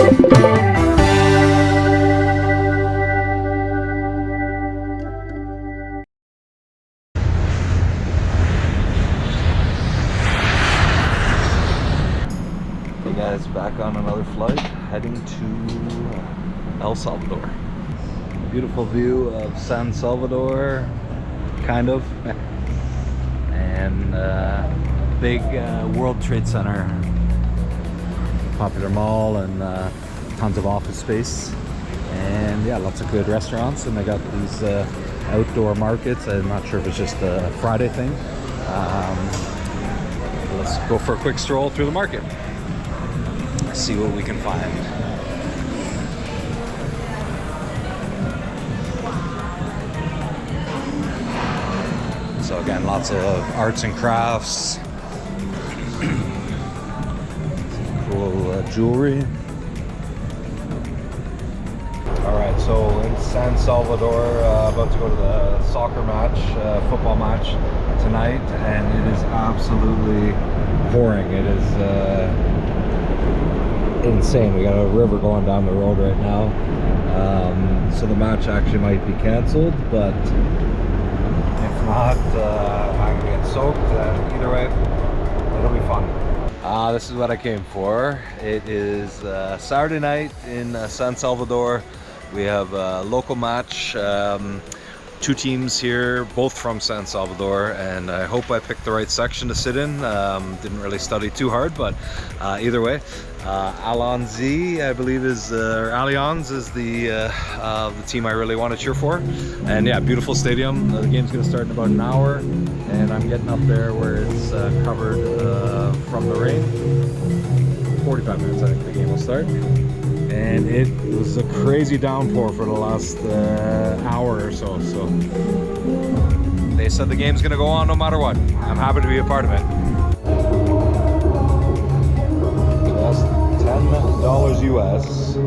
Hey guys, back on another flight, heading to El Salvador. Beautiful view of San Salvador, kind of, and big World Trade Center, popular mall, and tons of office space, and yeah, lots of good restaurants. And they got these outdoor markets. I'm not sure if it's just a Friday thing. Let's go for a quick stroll through the market, see what we can find. So again, lots of arts and crafts, some cool jewelry. All right, so in San Salvador, about to go to the soccer match, football match tonight, and it is absolutely pouring. It is insane. We got a river going down the road right now, so the match actually might be canceled, but if not, I'm gonna get soaked, and either way, it'll be fun. This is what I came for. It is Saturday night in San Salvador. We have a local match, two teams here, both from San Salvador, and I hope I picked the right section to sit in. Didn't really study too hard, but either way, Allianz, I believe is, or Allianz is the team I really want to cheer for. And yeah, beautiful stadium. The game's going to start in about an hour, and I'm getting up there where it's covered from the rain. 45 minutes, I think the game will start. And it was a crazy downpour for the last hour or so. So they said the game's gonna go on no matter what. I'm happy to be a part of it. That's $10 US.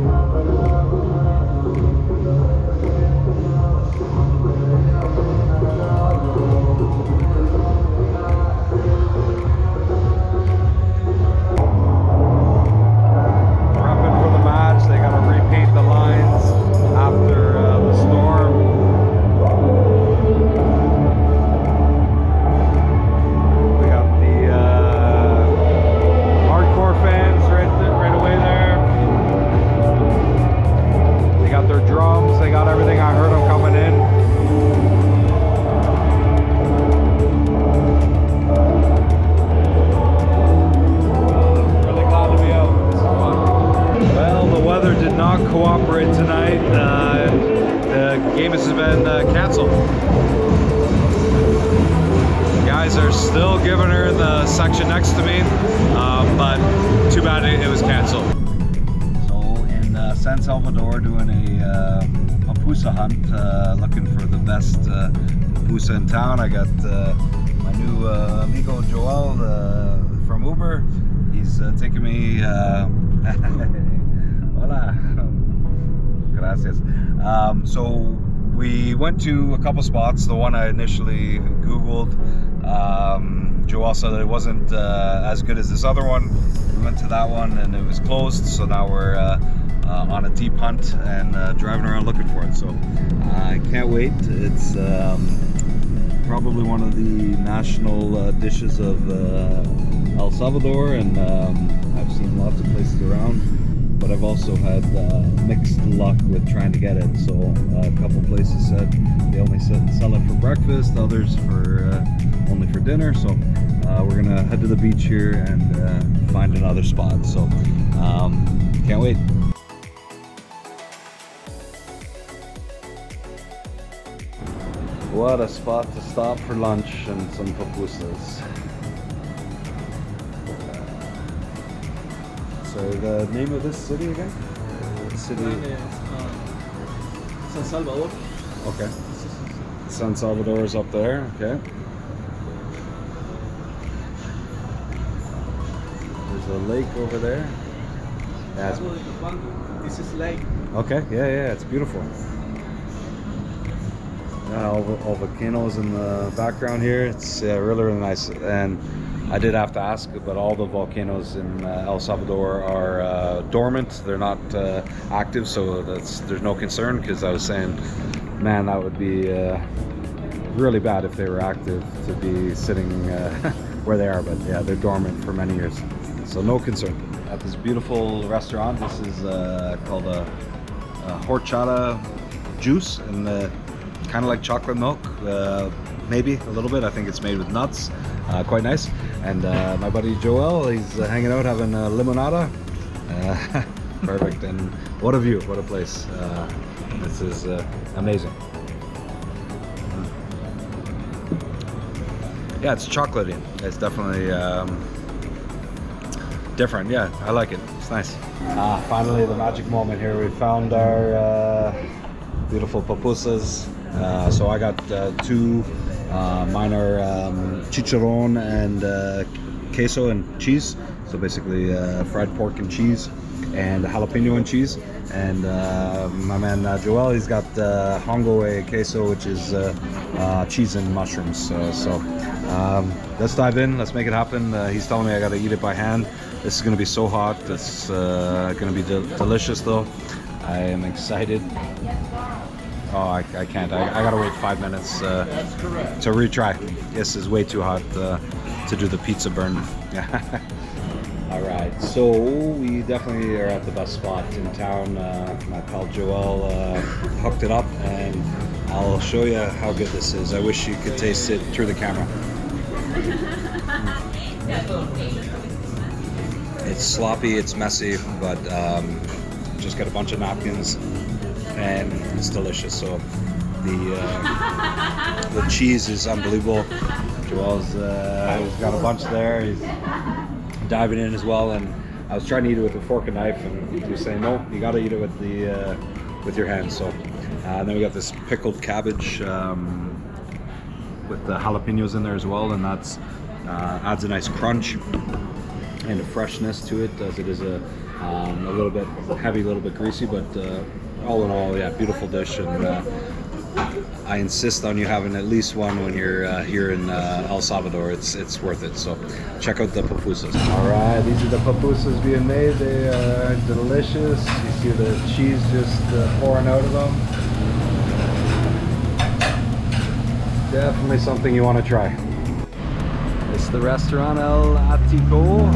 Cooperate tonight. The game has been canceled. The guys are still giving her the section next to me, but too bad it was canceled. So in San Salvador, doing a pupusa hunt, looking for the best pupusa in town. I got my new amigo Joel from Uber. He's taking me. Hola. Gracias. So we went to a couple spots. The one I initially Googled, Joel said that it wasn't as good as this other one. We went to that one and it was closed, so now we're on a deep hunt and driving around looking for it. So I can't wait. It's probably one of the national dishes of El Salvador, and I've seen lots of places around, but I've also had mixed luck with trying to get it. So a couple places said they only sell it for breakfast, others for only for dinner. So we're gonna head to the beach here and find another spot. So can't wait. What a spot to stop for lunch and some pupusas. So the name of this city again? City. San Salvador. Okay. San Salvador is up there. Okay. There's a lake over there. Yeah, This is lake. okay. Yeah, it's beautiful. Yeah, all volcanoes in the background here. It's really nice. And I did have to ask, but all the volcanoes in El Salvador are dormant. They're not active, so there's no concern, because I was saying, man, that would be really bad if they were active to be sitting where they are. But yeah, they're dormant for many years, so no concern. At this beautiful restaurant, this is called a horchata juice, and kind of like chocolate milk, maybe a little bit. I think it's made with nuts. Quite nice. And my buddy Joel, he's hanging out having a limonada. Perfect. And what a view, what a place. This is amazing. Yeah, it's chocolatey. It's definitely different. Yeah, I like it. It's nice. Finally the magic moment here. We found our beautiful pupusas. So I got two. Mine are chicharron and queso and cheese. So basically fried pork and cheese, and jalapeno and cheese. And my man Joel, he's got hongo e queso, which is cheese and mushrooms. So let's dive in. Let's make it happen. He's telling me I got to eat it by hand. This is going to be so hot. It's going to be delicious, though. I am excited. Oh, I can't. I gotta wait 5 minutes to retry. This is way too hot to do the pizza burn. All right, so we definitely are at the best spot in town. My pal Joel hooked it up, and I'll show you how good this is. I wish you could taste it through the camera. It's sloppy, it's messy, but just got a bunch of napkins. And it's delicious. So the cheese is unbelievable. Joel's he's got a bunch there. He's diving in as well. And I was trying to eat it with a fork and knife, and he was saying, no, you got to eat it with your hands. So and then we got this pickled cabbage with the jalapenos in there as well, and that's adds a nice crunch and a freshness to it, as it is a little bit heavy, a little bit greasy, but all in all, yeah, beautiful dish. And I insist on you having at least one when you're here in El Salvador. It's worth it. So check out the pupusas. All right, these are the pupusas being made. They are delicious. You see the cheese just pouring out of them. Definitely something you want to try. It's the restaurant El Atico.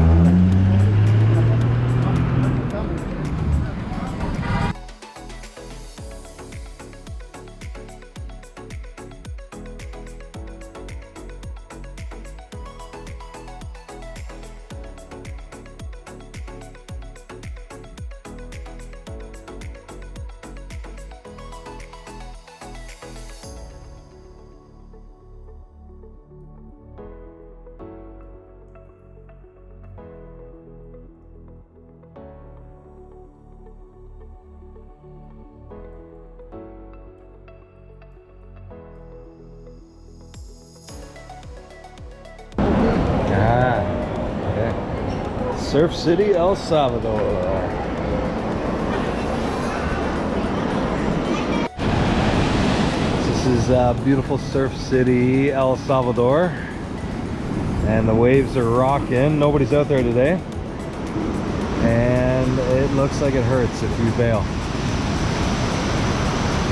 Okay. Surf City, El Salvador. This is beautiful Surf City, El Salvador. And the waves are rocking. Nobody's out there today. And it looks like it hurts if you bail.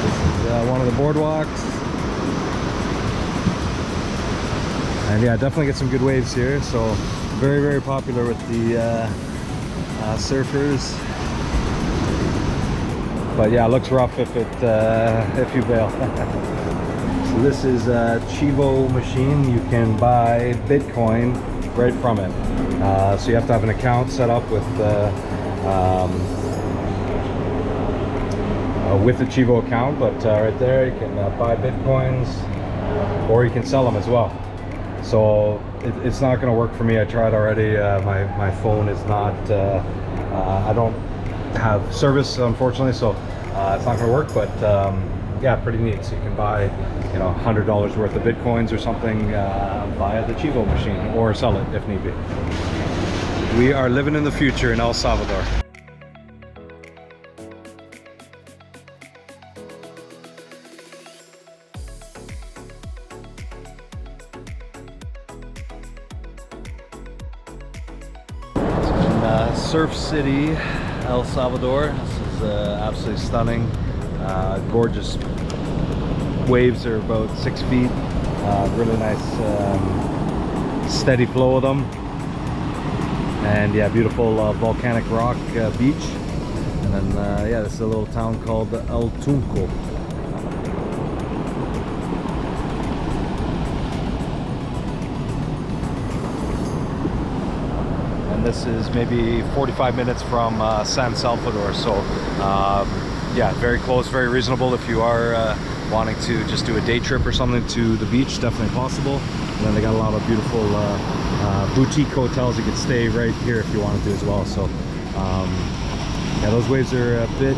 This is one of the boardwalks. And yeah, definitely get some good waves here. So very, very popular with the surfers. But yeah, it looks rough if you bail. So this is a Chivo machine. You can buy Bitcoin right from it. So you have to have an account set up with the Chivo account. But right there, you can buy Bitcoins, or you can sell them as well. So it's not going to work for me. I tried already. My phone is not, I don't have service, unfortunately, so it's not going to work. But yeah, pretty neat. So you can buy, you know, $100 worth of Bitcoins or something via the Chivo machine, or sell it if need be. We are living in the future in El Salvador. Surf City, El Salvador. This is absolutely stunning. Gorgeous waves are about 6 feet. Really nice steady flow of them. And yeah, beautiful volcanic rock beach. And then yeah, this is a little town called El Tunco. This is maybe 45 minutes from San Salvador, so yeah, very close, very reasonable if you are wanting to just do a day trip or something to the beach. Definitely possible. And then they got a lot of beautiful boutique hotels you could stay right here if you wanted to as well. So yeah, those waves are a bit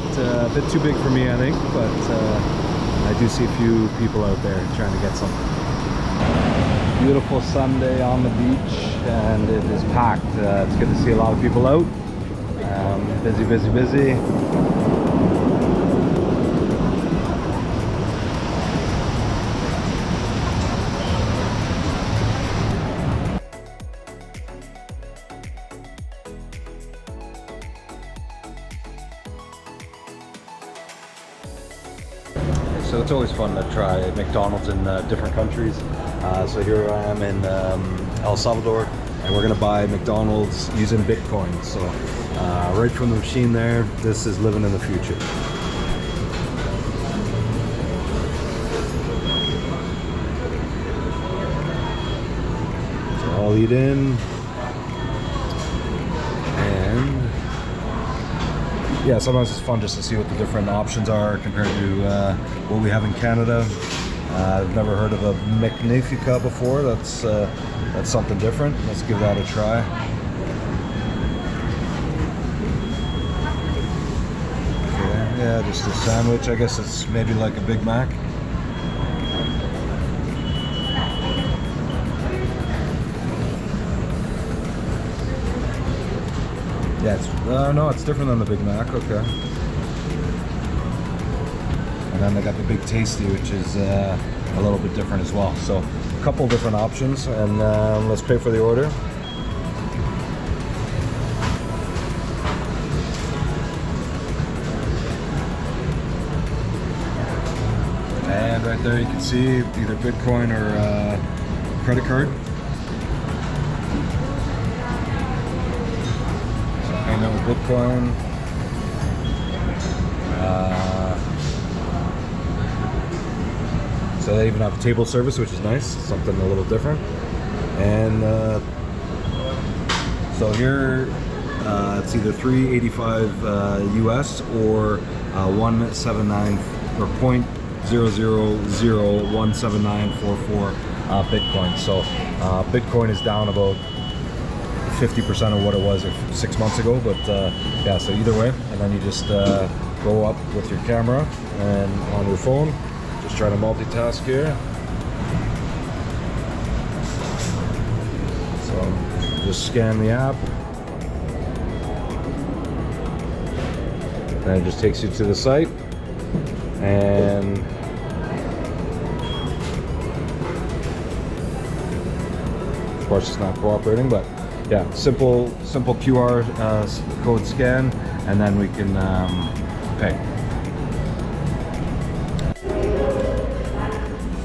too big for me, I think, but I do see a few people out there trying to get something. Beautiful Sunday on the beach, and it is packed. It's good to see a lot of people out. Busy, busy, busy. So it's always fun to try McDonald's in different countries. So here I am in El Salvador, and we're gonna buy McDonald's using Bitcoin. So right from the machine there, this is living in the future. So I'll eat in, and yeah, sometimes it's fun just to see what the different options are compared to what we have in Canada. I've never heard of a Magnifica before. That's something different. Let's give that a try. Okay, yeah, just a sandwich. I guess it's maybe like a Big Mac. Yeah, it's no, it's different than the Big Mac. Okay. And then they got the Big Tasty, which is a little bit different as well. So a couple different options, and let's pay for the order. And right there you can see either Bitcoin or credit card. So payment with Bitcoin. So they even have a table service, which is nice, something a little different. And so here it's either $3.85 US or 179 or 0.0017944 Bitcoin. So Bitcoin is down about 50% of what it was 6 months ago, but yeah, so either way. And then you just go up with your camera and on your phone. Just trying to multitask here. So just scan the app, and it just takes you to the site. And of course it's not cooperating, but yeah, simple QR code scan, and then we can pay.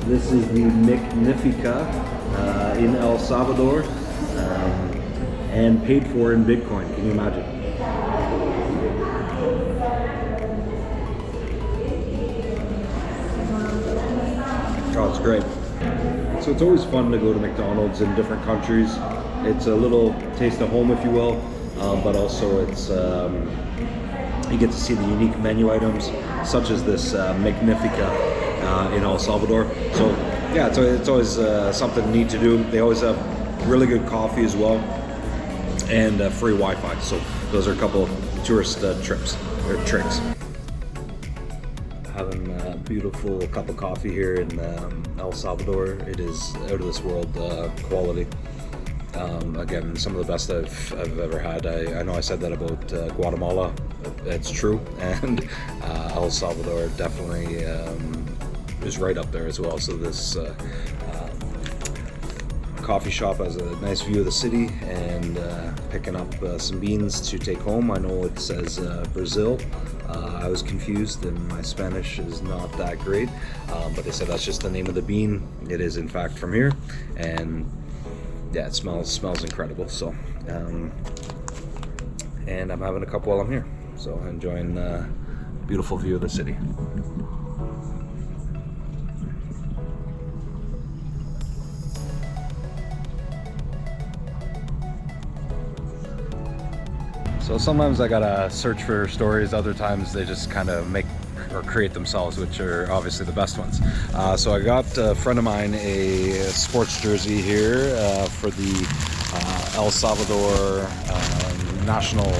This is the Magnifica in El Salvador, and paid for in Bitcoin. Can you imagine? Oh, it's great. So it's always fun to go to McDonald's in different countries. It's a little taste of home, if you will, but also it's you get to see the unique menu items, such as this Magnifica in El Salvador. So yeah, it's always something neat to do. They always have really good coffee as well, and free Wi-Fi. So those are a couple of tourist trips or tricks. Having a beautiful cup of coffee here in El Salvador. It is out of this world quality. Again, some of the best I've ever had. I know I said that about Guatemala. It's true, and El Salvador definitely is right up there as well. So this coffee shop has a nice view of the city, and picking up some beans to take home. I know it says Brazil. I was confused and my Spanish is not that great, but they said that's just the name of the bean. It is in fact from here, and yeah, it smells incredible. So and I'm having a cup while I'm here, so enjoying the beautiful view of the city. So sometimes I gotta search for stories, other times they just kind of make or create themselves, which are obviously the best ones. So I got a friend of mine a sports jersey here for the El Salvador national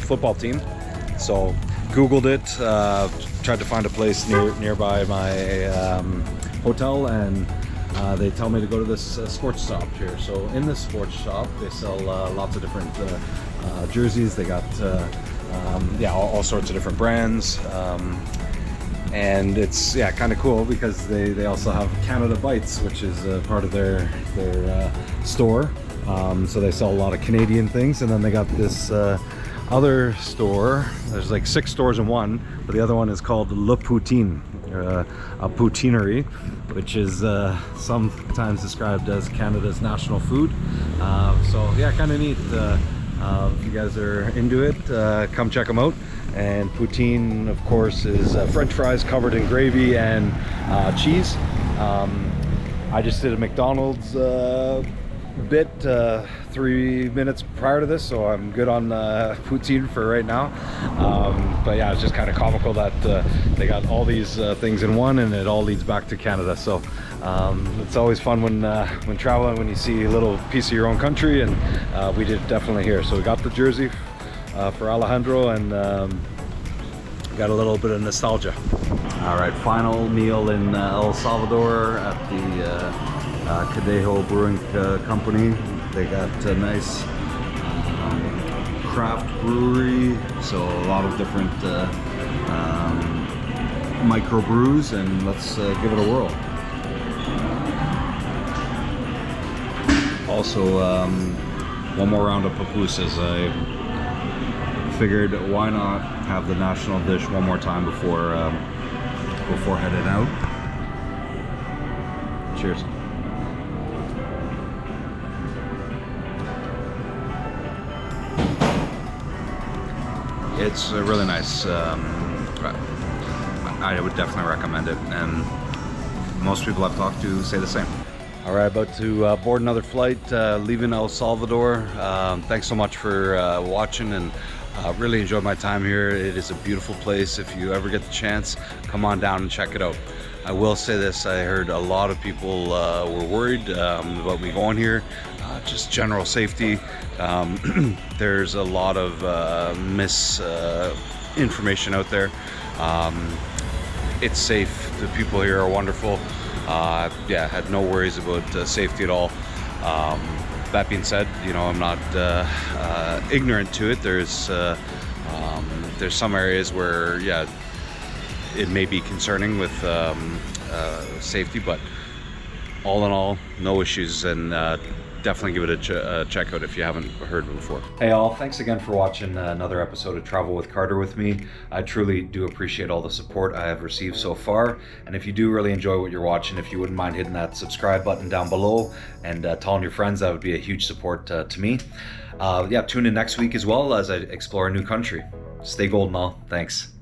football team. So Googled it, tried to find a place nearby my hotel, and they tell me to go to this sports shop here. So in this sports shop, they sell lots of different jerseys. They got all sorts of different brands, and it's kind of cool because they also have Canada Bites, which is part of their store. So they sell a lot of Canadian things, and then they got this other store. There's like 6 stores in one, but the other one is called Le Poutine, a poutinerie, which is sometimes described as Canada's national food. So yeah, kind of neat. If you guys are into it, come check them out. And poutine, of course, is French fries covered in gravy and cheese. I just did a McDonald's bit 3 minutes prior to this, so I'm good on poutine for right now. But yeah, it's just kind of comical that they got all these things in one, and it all leads back to Canada. So it's always fun when traveling, when you see a little piece of your own country, and we did definitely here. So we got the jersey for Alejandro, and got a little bit of nostalgia. All right, final meal in El Salvador at the Cadejo Brewing Company. They got a nice craft brewery, so a lot of different micro brews, and let's give it a whirl. Also, one more round of pupusas. I figured why not have the national dish one more time before heading out. Cheers. It's really nice. I would definitely recommend it, and most people I've talked to say the same. All right, about to board another flight, leaving El Salvador. Thanks so much for watching, and really enjoyed my time here. It is a beautiful place. If you ever get the chance, come on down and check it out. I will say this, I heard a lot of people were worried about me going here. Just general safety. There's a lot of misinformation out there. It's safe. The people here are wonderful. Yeah, had no worries about safety at all. That being said, you know, I'm not ignorant to it. There's some areas where, yeah, it may be concerning with safety, but all in all, no issues, and definitely give it a check out if you haven't heard it before. Hey all, thanks again for watching another episode of Travel with Carter with me. I truly do appreciate all the support I have received so far, and if you do really enjoy what you're watching, if you wouldn't mind hitting that subscribe button down below and telling your friends, that would be a huge support to me. Yeah, tune in next week as well as I explore a new country. Stay golden all. Thanks.